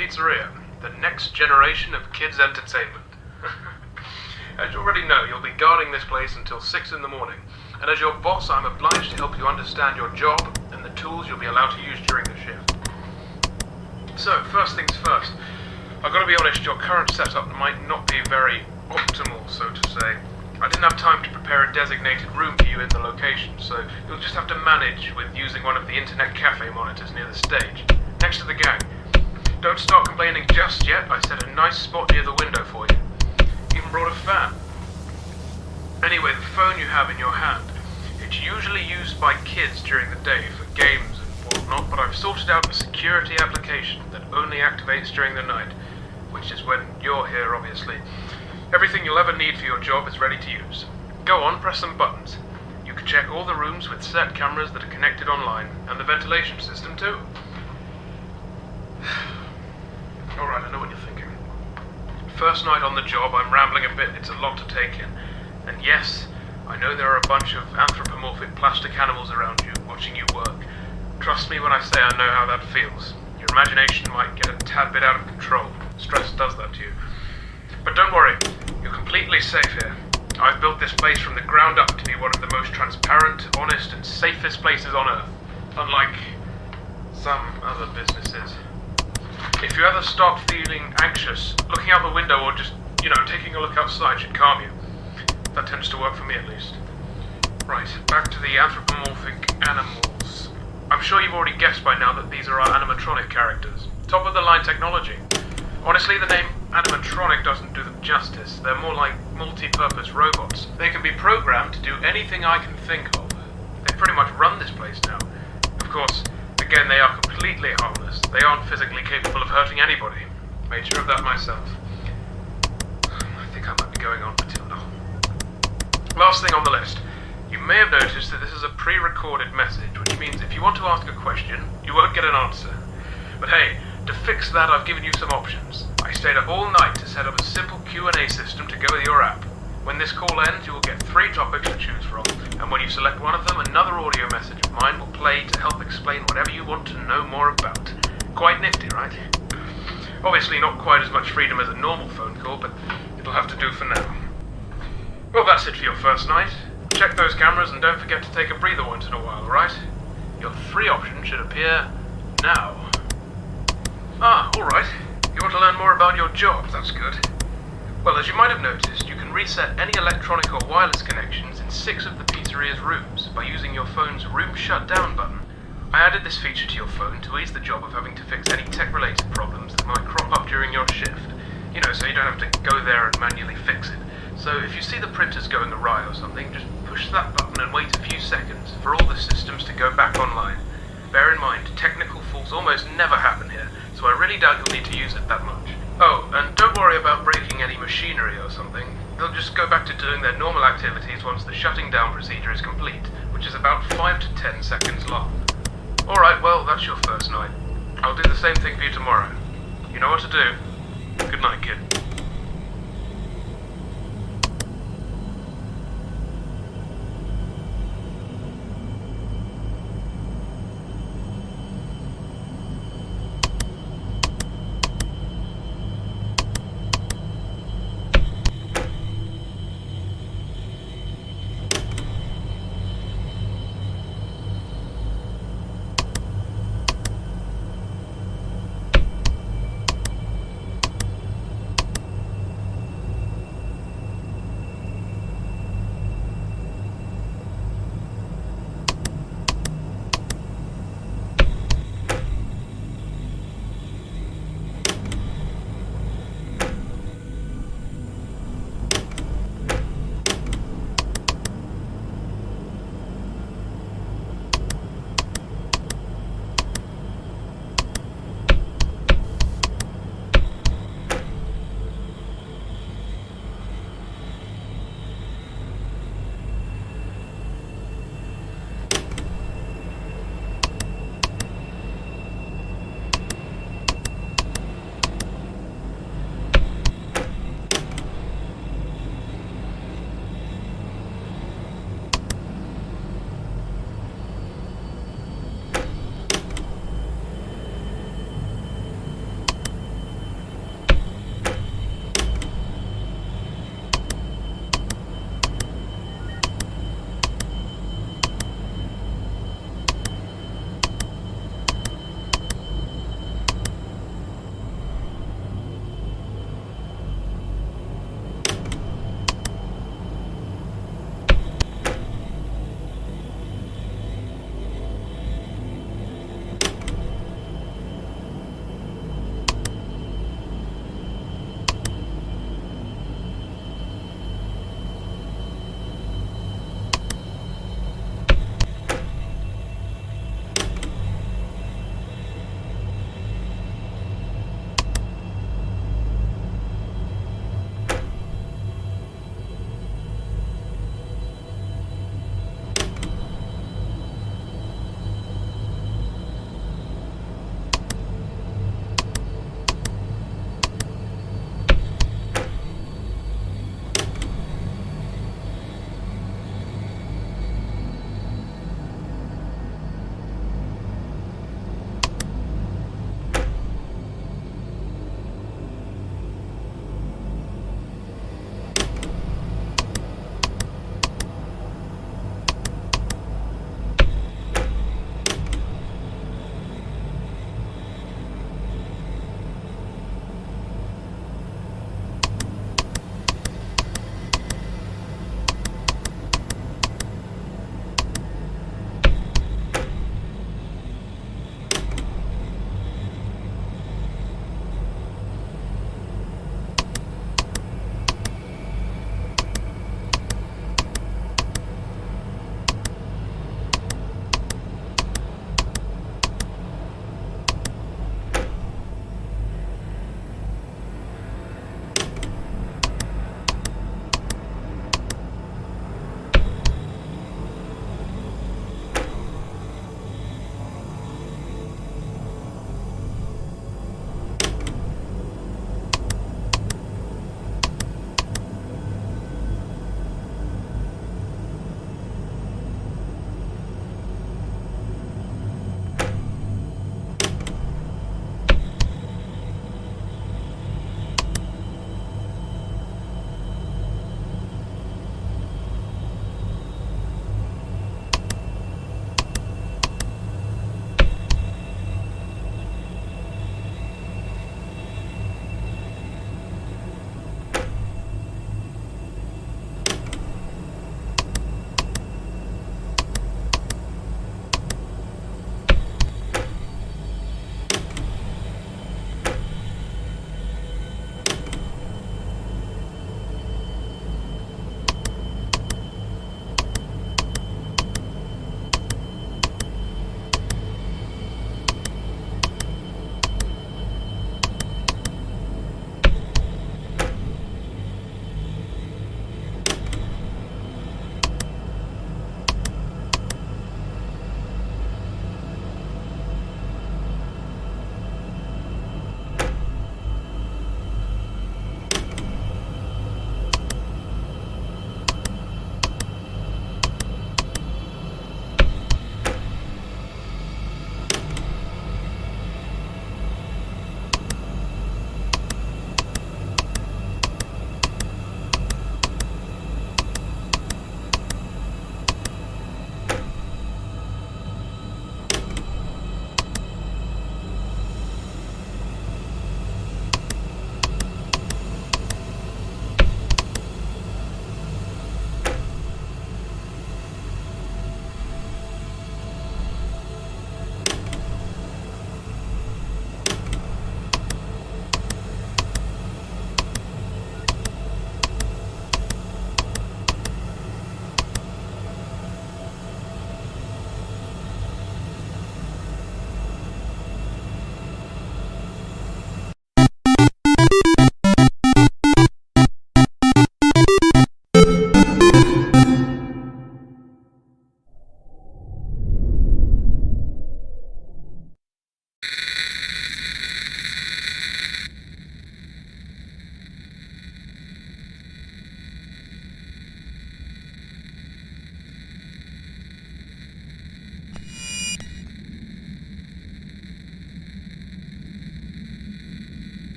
pizzeria, the next generation of kids' entertainment. As you already know, you'll be guarding this place until 6 in the morning, and as your boss, I'm obliged to help you understand your job and the tools you'll be allowed to use during the shift. So, first things first, I've got to be honest, your current setup might not be very optimal, so to say. I didn't have time to prepare a designated room for you in the location, so you'll just have to manage with using one of the internet cafe monitors near the stage, next to the gang. Don't start complaining just yet, I set a nice spot near the window for you. Even brought a fan. Anyway, the phone you have in your hand, it's usually used by kids during the day for games and whatnot, but I've sorted out a security application that only activates during the night, which is when you're here, obviously. Everything you'll ever need for your job is ready to use. Go on, press some buttons. You can check all the rooms with set cameras that are connected online, and the ventilation system too. Alright, I know what you're thinking. First night on the job, I'm rambling a bit, it's a lot to take in. And yes, I know there are a bunch of anthropomorphic plastic animals around you, watching you work. Trust me when I say I know how that feels. Your imagination might get a tad bit out of control. Stress does that to you. But don't worry, you're completely safe here. I've built this place from the ground up to be one of the most transparent, honest, and safest places on Earth. Unlike some other businesses. If you ever start feeling anxious, looking out the window or just, taking a look outside should calm you. That tends to work for me at least. Right, back to the anthropomorphic animals. I'm sure you've already guessed by now that these are our animatronic characters. Top of the line technology. Honestly, the name animatronic doesn't do them justice. They're more like multi-purpose robots. They can be programmed to do anything I can think of. They pretty much run this place now. Of course, again, they are completely harmless. They aren't physically capable of hurting anybody. Made sure of that myself. I think I might be going on for too long. Last thing on the list. You may have noticed that this is a pre-recorded message, which means if you want to ask a question, you won't get an answer. But hey, to fix that, I've given you some options. I stayed up all night to set up a simple Q&A system to go with your app. When this call ends, you will get 3 topics to choose from, and when you select one of them, another audio message of mine will play to help explain whatever you want to know more about. Quite nifty, right? Obviously not quite as much freedom as a normal phone call, but it'll have to do for now. Well, that's it for your first night. Check those cameras and don't forget to take a breather once in a while, alright? Your 3 options should appear now. Alright. You want to learn more about your job, that's good. Well, as you might have noticed, you can reset any electronic or wireless connections in 6 of the pizzeria's rooms by using your phone's room shutdown button. I added this feature to your phone to ease the job of having to fix any tech-related problems that might crop up during your shift. So you don't have to go there and manually fix it. So if you see the printers going awry or something, just push that button and wait a few seconds for all the systems to go back online. Bear in mind, technical faults almost never happen here, so I really doubt you'll need to use it that much. Oh, and don't worry about breaking any machinery or something. They'll just go back to doing their normal activities once the shutting down procedure is complete, which is about 5 to 10 seconds long. Alright, well, that's your first night. I'll do the same thing for you tomorrow. You know what to do. Good night, kid.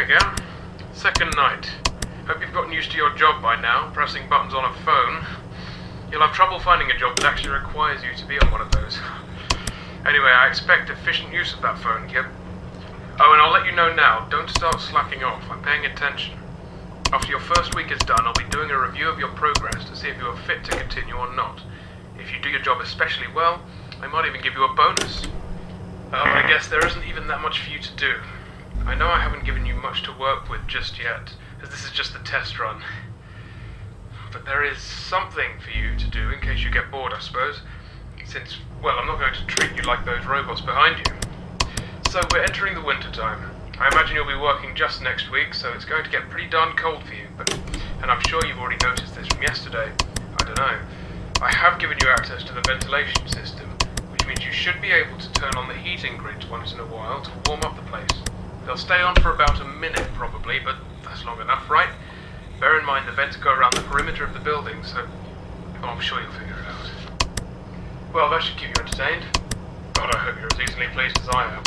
again. Second night. Hope you've gotten used to your job by now, pressing buttons on a phone. You'll have trouble finding a job that actually requires you to be on one of those. Anyway, I expect efficient use of that phone, Kip. Oh, and I'll let you know now, don't start slacking off. I'm paying attention. After your first week is done, I'll be doing a review of your progress to see if you are fit to continue or not. If you do your job especially well, I might even give you a bonus. But I guess there isn't even that much for you to do. I know I haven't given you much to work with just yet, as this is just the test run. But there is something for you to do in case you get bored, I suppose. Since, well, I'm not going to treat you like those robots behind you. So we're entering the winter time. I imagine you'll be working just next week, so it's going to get pretty darn cold for you. And I'm sure you've already noticed this from yesterday. I don't know. I have given you access to the ventilation system, which means you should be able to turn on the heating grids once in a while to warm up the place. They'll stay on for about a minute probably, but that's long enough, right? Bear in mind the vents go around the perimeter of the building, so I'm sure you'll figure it out. Well, that should keep you entertained. God, I hope you're as easily pleased as I am.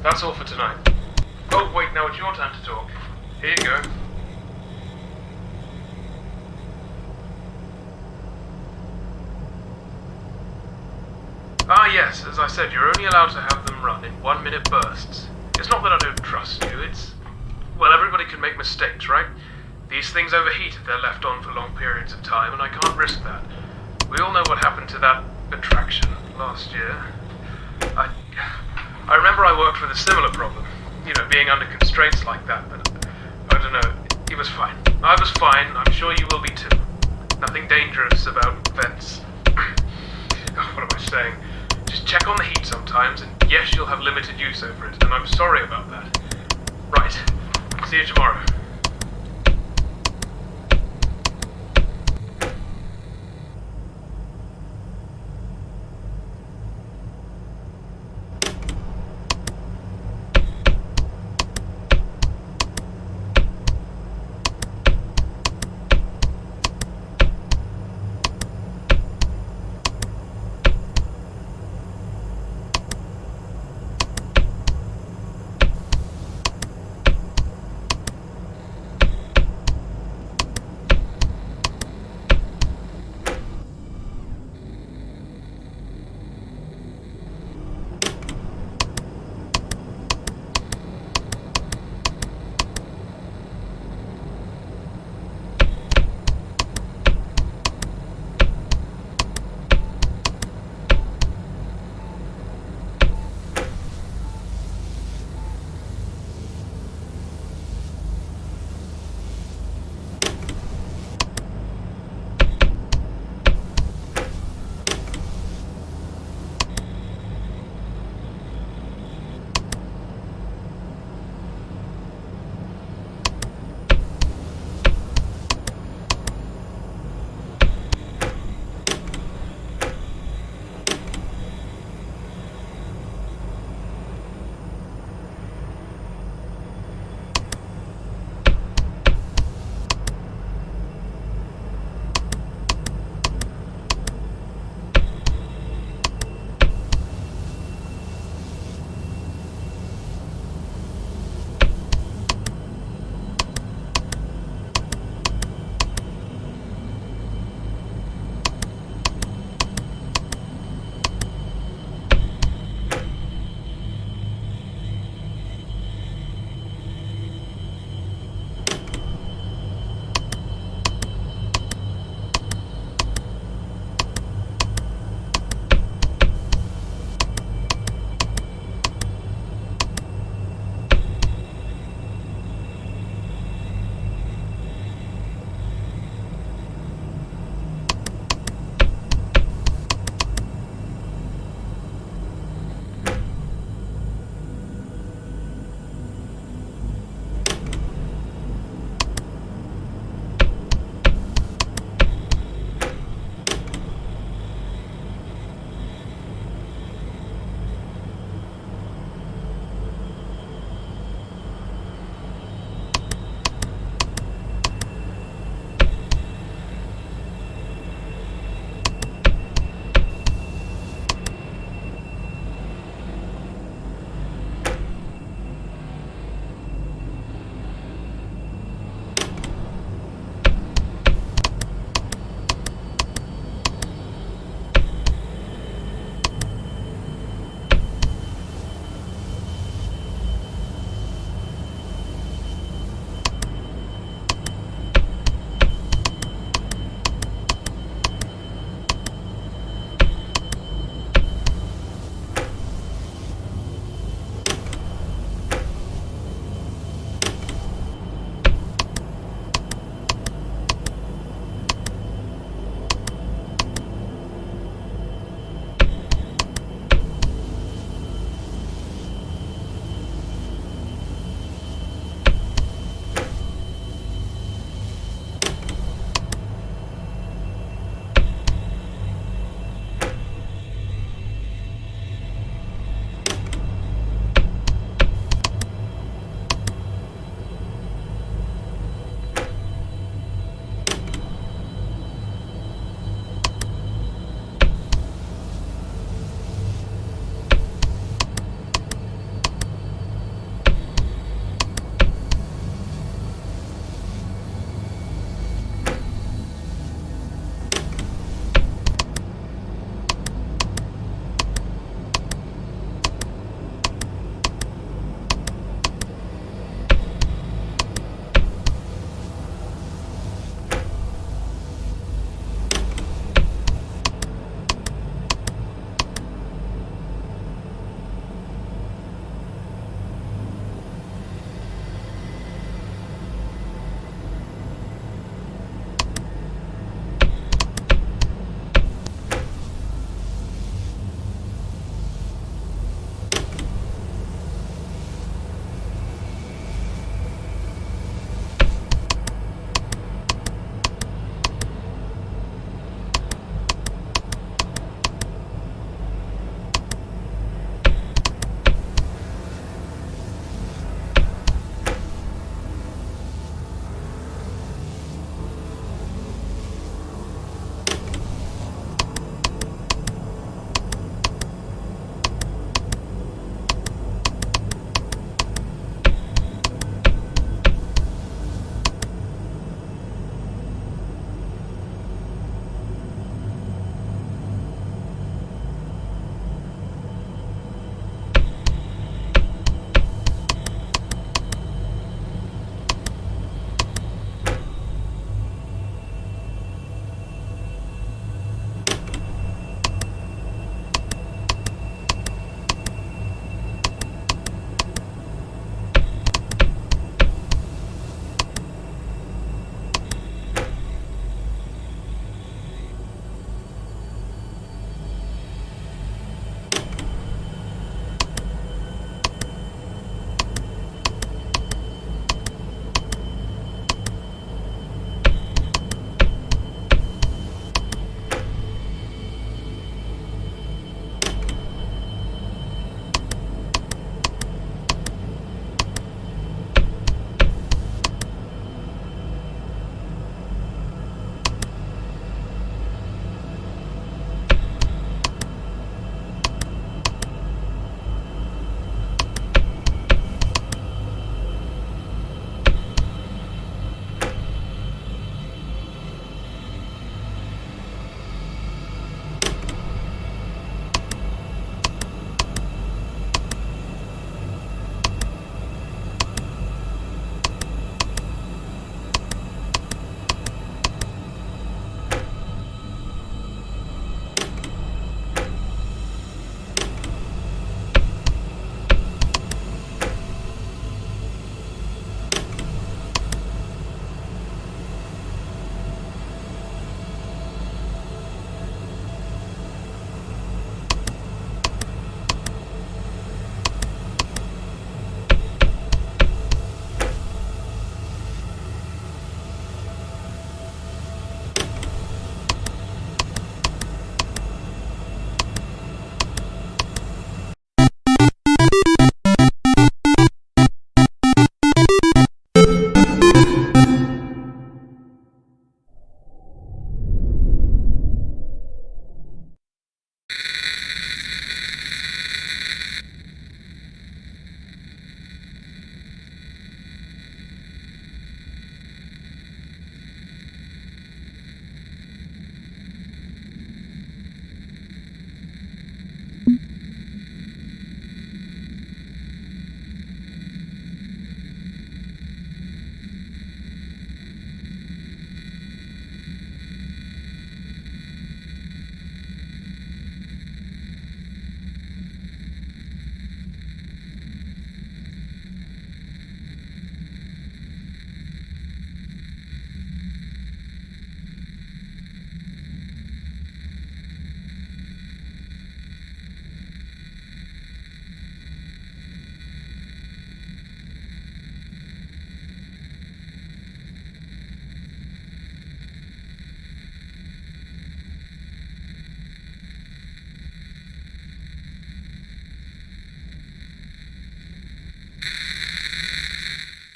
That's all for tonight. Oh, wait, now it's your time to talk. Here you go. Ah, yes, as I said, you're only allowed to have them run in 1-minute bursts. It's not that I don't trust you, well, everybody can make mistakes, right? These things overheat if they're left on for long periods of time, and I can't risk that. We all know what happened to that attraction last year. I remember I worked with a similar problem, being under constraints like that, but I don't know, it was fine. I was fine, I'm sure you will be too. Nothing dangerous about vents. What am I saying? Just check on the heat sometimes, and yes, you'll have limited use over it, and I'm sorry about that. Right, see you tomorrow.